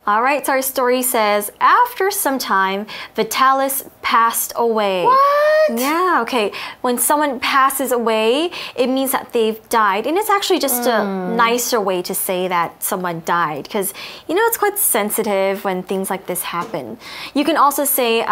All right, so our story says, after some time, Vitalis passed away. What? Yeah, okay. When someone passes away, it means that they've died. And it's actually just a nicer way to say that someone died. Because, you know, it's quite sensitive when things like this happen. You can also say,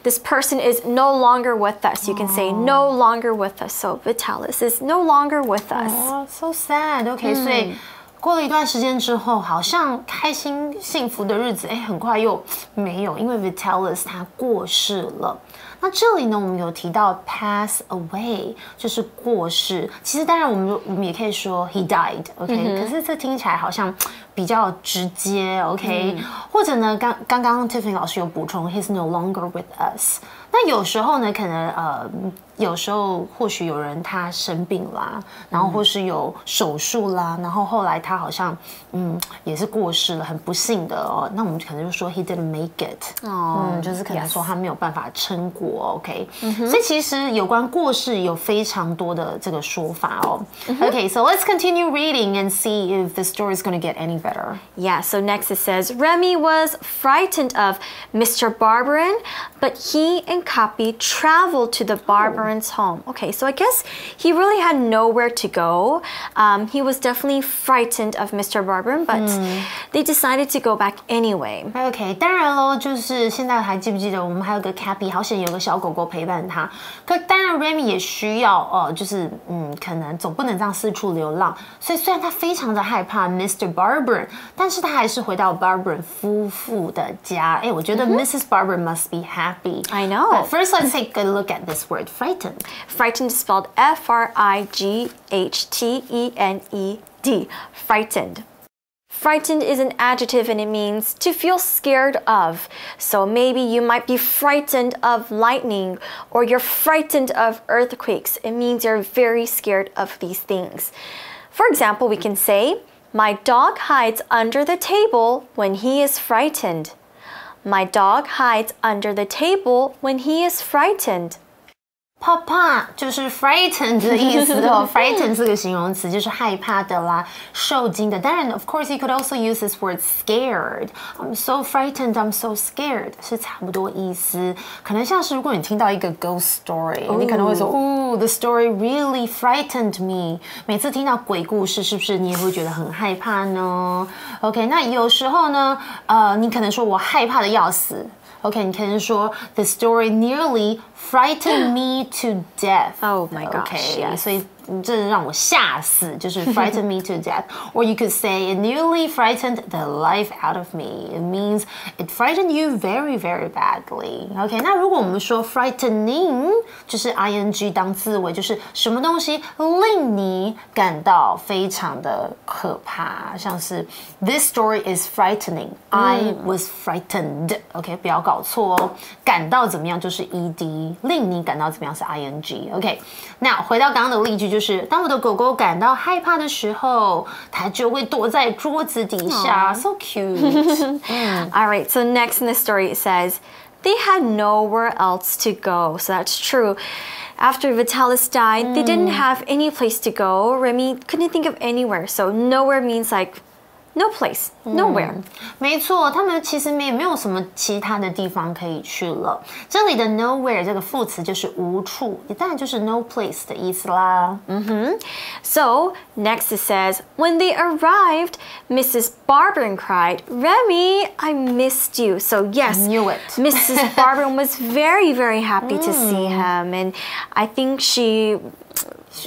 this person is no longer with us. You can say, no longer with us. So Vitalis is no longer with us. Oh, so sad. Okay, 所以过了一段时间之后，好像开心幸福的日子，很快又没有，因为 Vitalis 他过世了。那这里呢，我们有提到 pass away， 就是过世。其实当然我们也可以说 he died，OK，可是这听起来好像比较直接 ，OK，或者呢，刚刚 Tiffany 老师有补充 he's no longer with us。那有时候呢，可能有时候或许有人他生病啦，然后或是有手术啦，然后后来他好像也是过世了，很不幸的哦。那我们可能就说 he didn't make it，就是可能说他没有办法撑过 ，OK。所以其实有关过世有非常多的这个说法哦。Okay, so let's continue reading and see if the story is going to get any better. Yeah, so next it says, Remy was frightened of Mr. Barberin, but he and Copy traveled to the Barberin's home. Okay, so I guess he really had nowhere to go. He was definitely frightened of Mr. Barberin, but they decided to go back anyway. OK， 当然咯，就是现在还记不记得我们还有个 Cappy， 好险有个小狗狗陪伴他。可当然 Remy 也需要就是可能总不能这样四处流浪。所以虽然他非常的害怕 Mr. Barberin， 但是他还是回到 Barberin 夫妇的家。我觉得 Mrs. Barberin must be happy. I know. But first, let's take a look at this word, frightened. Frightened is spelled F-R-I-G-H-T-E-N-E-D. Frightened. Frightened is an adjective and it means to feel scared of. So maybe you might be frightened of lightning or you're frightened of earthquakes. It means you're very scared of these things. For example, we can say, my dog hides under the table when he is frightened. My dog hides under the table when he is frightened. 怕怕就是 frightened 的意思哦，frightened 这个形容词就是害怕的啦，受惊的。当然 ，of course you could also use this word scared. I'm so frightened, I'm so scared 是差不多意思。可能像是如果你听到一个 ghost story， 你可能会说，the story really frightened me。每次听到鬼故事，是不是你也会觉得很害怕呢 ？OK， 那有时候呢，你可能说我害怕的要死。OK， 你可能说 the story nearly frightened me to death. Oh my gosh. Okay, yes. 所以这让我吓死，就是 frightened me to death. Or you could say it nearly frightened the life out of me. It means it frightened you very, very badly. OK， 那如果我们说 frightening， 就是 ing 当字尾，就是什么东西令你感到非常的可怕，像是 This story is frightening. I was frightened. OK， 不要搞错哦，感到怎么样就是 ed， 令你感到怎么样是 ing。OK， 那回到刚刚的例句。就是当我的狗狗感到害怕的时候，它就会躲在桌子底下。So cute. All right, so next in the story it says, they had nowhere else to go. So that's true. After Vitalis died, they didn't have any place to go. Remy couldn't think of anywhere. So nowhere means like no place, nowhere. 没错，他们其实也没有什么其他的地方可以去了。这里的 nowhere 这个副词就是无处，也当然就是 no place 的意思啦。So next it says, when they arrived, Mrs. Barberin cried, Remy, I missed you. So yes, I knew it. Mrs. Barberin was very, very happy to see him. And I think she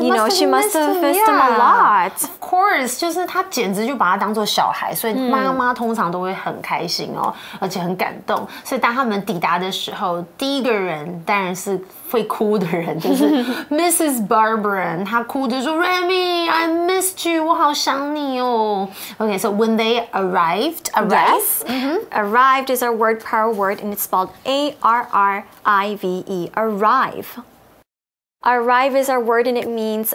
must have missed him a lot. Of course， 就是他简直就把他当做小孩，所以妈妈通常都会很开心哦，而且很感动。所以当他们抵达的时候，第一个人当然是会哭的人，就是 Mrs. Barberin， 她哭着说 Remy, I missed you， 我好想你哦。Okay, so when they arrived, Yes. Arrived is our word power word and it's spelled A-R-R-I-V-E, arrive. Arrive is our word and it means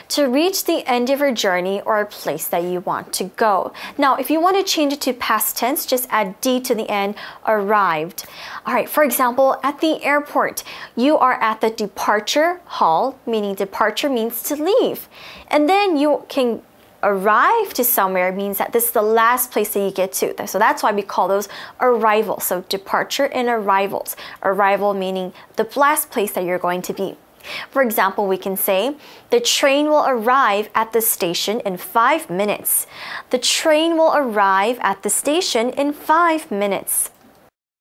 to reach the end of your journey or a place that you want to go. Now, if you want to change it to past tense, just add D to the end, arrived. All right, for example, at the airport, you are at the departure hall, meaning departure means to leave. And then you can arrive to somewhere means that this is the last place that you get to. So that's why we call those arrivals. So departure and arrivals. Arrival meaning the last place that you're going to be. For example, we can say, the train will arrive at the station in 5 minutes. The train will arrive at the station in 5 minutes.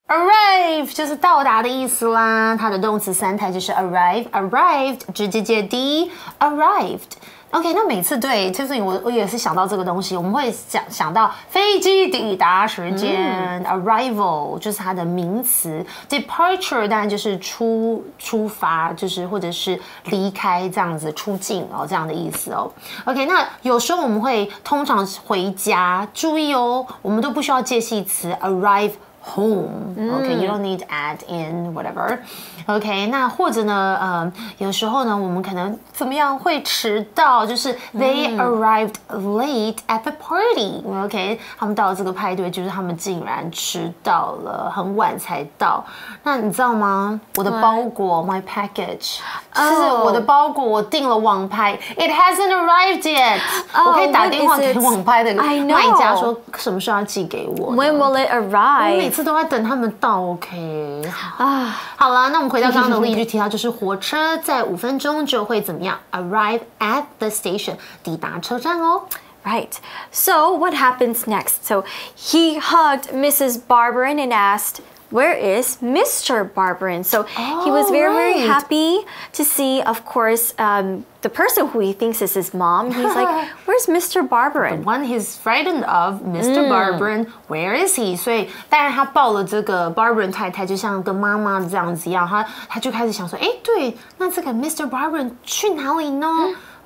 Arrive 就是到达的意思啦，它的动词三态就是 arrive, arrived 直接接 d arrived。OK， 那每次对，就是我也是想到这个东西，我们会想到飞机抵达时间，arrival 就是它的名词 ，departure 当然就是出发，就是或者是离开这样子，出境哦这样的意思哦。OK， 那有时候我们会通常回家，注意哦，我们都不需要介系词 arrive。Home, okay, you don't need to add in whatever. Okay, 那或者呢，有时候呢，我们可能怎么样会迟到？就是 they arrived late at the party. Okay, 他们到了这个派对，就是他们竟然迟到了，很晚才到。那你知道吗？我的包裹 my package， 就是我的包裹，我订了网拍 ，it hasn't arrived yet. 我可以打电话给网拍的卖家说，什么时候要寄给我 ？When will it arrive？ 我每次都在等他们到 ，OK 啊，好了，那我们回到刚刚的例句提到，就是火车在5分钟就会怎么样 ？Arrive at the station， 抵达车站哦。Right. So what happens next? So he hugged Mrs. Barberin and asked, where is Mr. Barberin? So he was very happy to see, of course, the person who he thinks is his mom. He's like, where's Mr. Barberin? The one he's frightened of, Mr. Barberin, where is he? 所以当然他抱了这个 Barberin 太太，就像跟妈妈这样子一样，他就开始想说，哎，对，那这个 Mr. Barberin 去哪里呢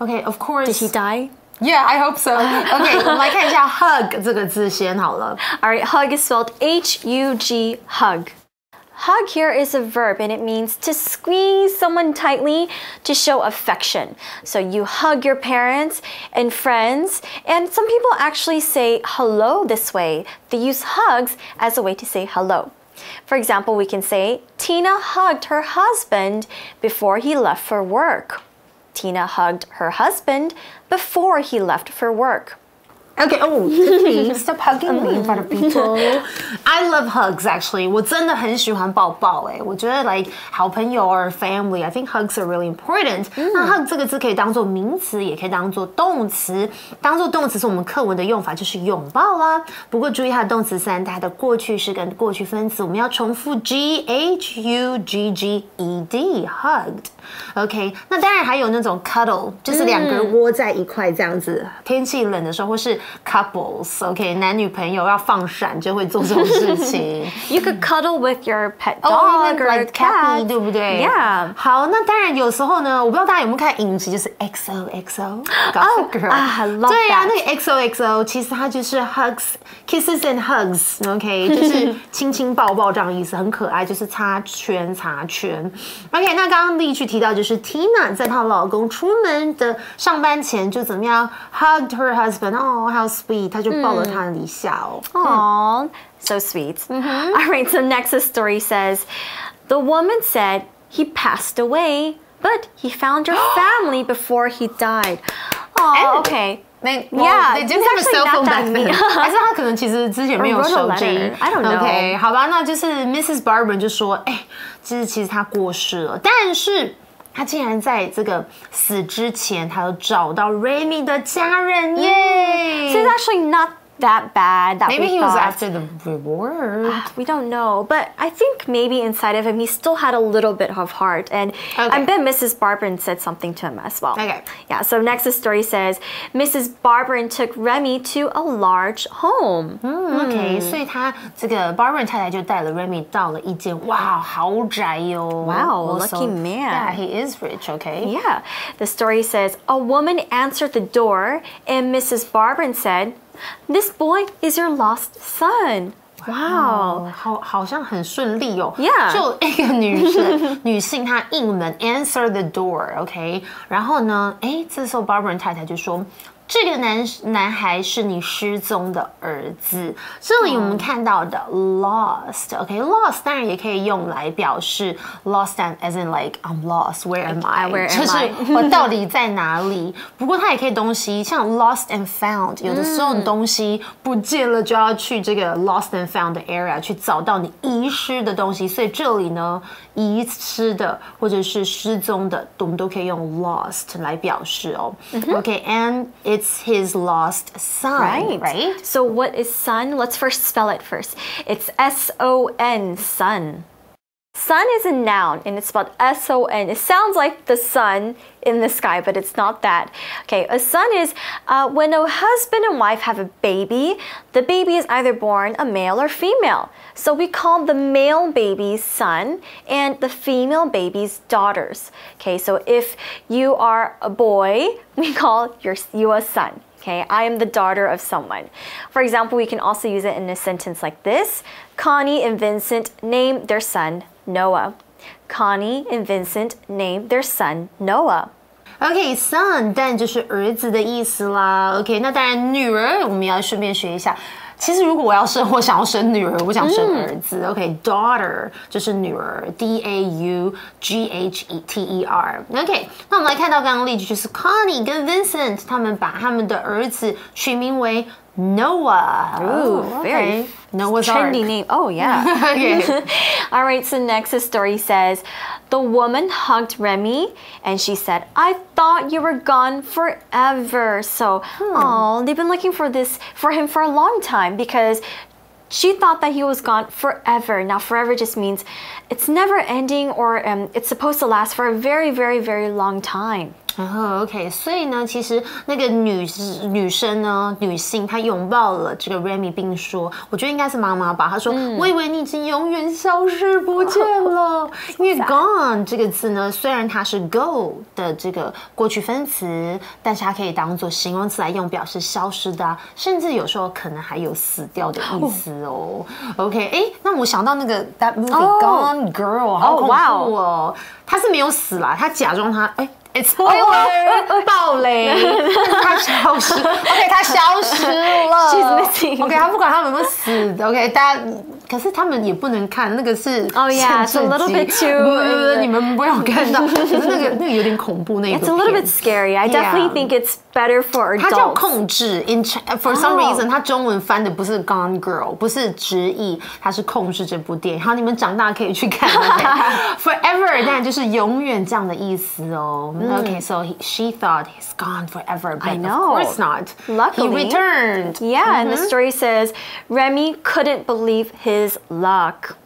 ？Okay, of course. Did he die? Yeah, I hope so. Okay, 我们来看一下 hug 这个字先好了。All right, hug is spelled H-U-G, hug. Hug here is a verb and it means to squeeze someone tightly to show affection. So you hug your parents and friends, and some people actually say hello this way. They use hugs as a way to say hello. For example, we can say, Tina hugged her husband before he left for work. Tina hugged her husband before he left for work. Okay, oh, please stop hugging me in front of people. I love hugs, actually. 我真的很喜欢抱抱诶，我觉得 like 好朋友 or family, I think hugs are really important. 那 hug 这个字可以当做名词，也可以当做动词。当做动词是我们课文的用法，就是拥抱啦。不过注意它的动词三，它的过去式跟过去分词，我们要重复 G-H-U-G-G-E-D, hugged. OK， 那当然还有那种 cuddle， 就是两个人窝在一块这样子。天气冷的时候，或是 couples，OK， 男女朋友要放闪就会做这种事情。You could cuddle with your pet dog or like cat， 对不对 ？Yeah。好，那当然有时候呢，我不知道大家有没有看影集，就是 XOXO Gossip Girl。I love that。对啊，那个 XOXO 其实它就是 hugs、kisses and hugs，OK， 就是亲亲抱抱这样的意思，很可爱，就是擦圈。OK， 那刚刚例句提到就是 Tina 在她老公出门的上班前就怎么样 hugged her husband， oh how sweet， 她就抱了他一下哦。Aww, so sweet. All right, so next the story says, the woman said he passed away, but he found your family before he died. Oh, okay. They didn't have a cell phone back then. 还是他可能其实之前没有手机 I don't know. OK， 好吧，那就是 Mrs. Barberin 就说，哎，其实他过世了，但是他竟然在这个死之前，他有找到 Remy 的家人耶。So it's actually not that bad that maybe he thought. was after the reward. We don't know, but I think maybe inside of him he still had a little bit of heart, and I bet Mrs. Barberin said something to him as well. Okay. Yeah, so next the story says Mrs. Barberin took Remy to a large home. OK， 所以他这个 Barberin 太太就带了 Remy 到了一间哇豪宅哟。Wow, lucky man. Yeah, he is rich. OK. Yeah, the story says a woman answered the door, and Mrs. Barberin said, "This boy is your lost son." Wow， 好像很顺利哦。Yeah， 就一个女性她应门 answer the door，OK， 然后呢，哎，这时候 Barberin 太太就说这个男孩是你失踪的儿子。这里我们看到的 lost，OK，lost 当然也可以用来表示 lost as in like I'm lost, where am I？ 就是我到底在哪里？不过它也可以东西像 lost and found， 有的时候你东西不见了就要去这个 lost and found 的 area 去找到你遗失的东西，所以这里呢，遗失的或者是失踪的，我们都可以用 lost 来表示哦。OK，and it's his lost son, right? So what is son? Let's first spell it first. It's S-O-N, son. Sun is a noun and it's spelled S-O-N. It sounds like the sun in the sky, but it's not that. Okay, a son is when a husband and wife have a baby, the baby is either born a male or female. So we call the male baby's son and the female baby's daughters. Okay, so if you are a boy, we call you a son. Okay, I am the daughter of someone. For example, we can also use it in a sentence like this. Connie and Vincent named their son Noah. Connie and Vincent named their son Noah. OK, son 但就是儿子的意思啦。OK， 那当然女儿我们要顺便学一下。其实如果我想要生女儿，我想生儿子。OK，daughter 就是女儿 ，D-A-U-G-H-E-T-E-R。OK， 那我们来看到刚刚例句，就是 Connie 跟 Vincent 他们把他们的儿子取名为 Noah. Ooh, very Noah's trendy Ark. name. Oh, yeah. Okay. All right, so next the story says, the woman hugged Remy and she said, I thought you were gone forever. So, they've been looking for him for a long time because she thought that he was gone forever. Now, forever just means it's never ending or it's supposed to last for a very, very, very long time. OK， 所以呢，其实那个女生呢，女性她拥抱了这个 Remy， 并说，我觉得应该是妈妈吧。她说，我以为你已经永远消失不见了。因为 gone 这个字呢，虽然它是 go 的这个过去分词，但是它可以当做形容词来用，表示消失的甚至有时候可能还有死掉的意思哦。OK， 那我想到那个 that movie Gone Girl， 好恐怖哦。她是没有死啦，她假装她Spoiler！ 爆雷，他消失。OK， 他消失了。She's missing. OK， 他不管他们有没有死。OK， 大家，可是他们也不能看，那个是Oh yeah, it's a little bit too. 你们不要看到，可是那个有点恐怖那个。It's a little bit scary. I definitely think it's better for adults. 它叫控制 for some reason， 它中文翻的不是 Gone Girl， 不是直译，它是控制这部电影。好，你们长大可以去看。Forever， 当然就是永远这样的意思哦。Okay, so she thought he's gone forever, but of course not. Luckily, he returned. Yeah, and the story says Remy couldn't believe his luck.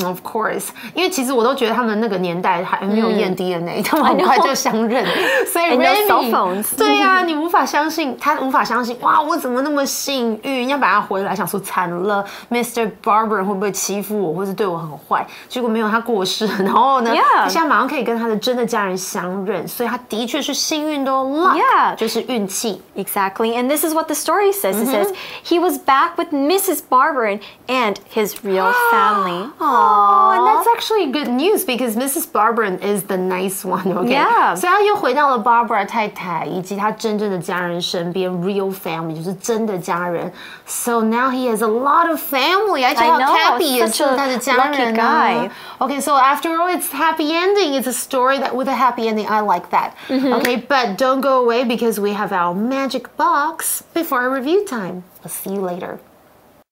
Of course， 因为其实我都觉得他们那个年代还没有验 DNA， 他们很快就相认，所以 Remy cell phones， 对呀，你无法相信，他无法相信，哇，我怎么那么幸运，要把他回来，想说惨了 ，Mr. Barber 会不会欺负我，或是对我很坏？结果没有，他过世，然后呢，他现在马上可以跟他的真的家人相认，所以他的确是幸运的哦 ，luck 就是运气。Exactly, and this is what the story says. It says he was back with Mrs. Barber and his real family. Oh, and that's actually good news because Mrs. Barber is the nice one, okay? Yeah. 所以他又回到了 Barbara 太太以及他真正的家人身边 ，real family 就是真的家人。So now he has a lot of family. I know, Cappy 也是他的家人啊。Okay, so after all, it's happy ending. It's a story that with a happy ending. I like that. Okay, but don't go away because we have our magic box before our review time. I'll see you later.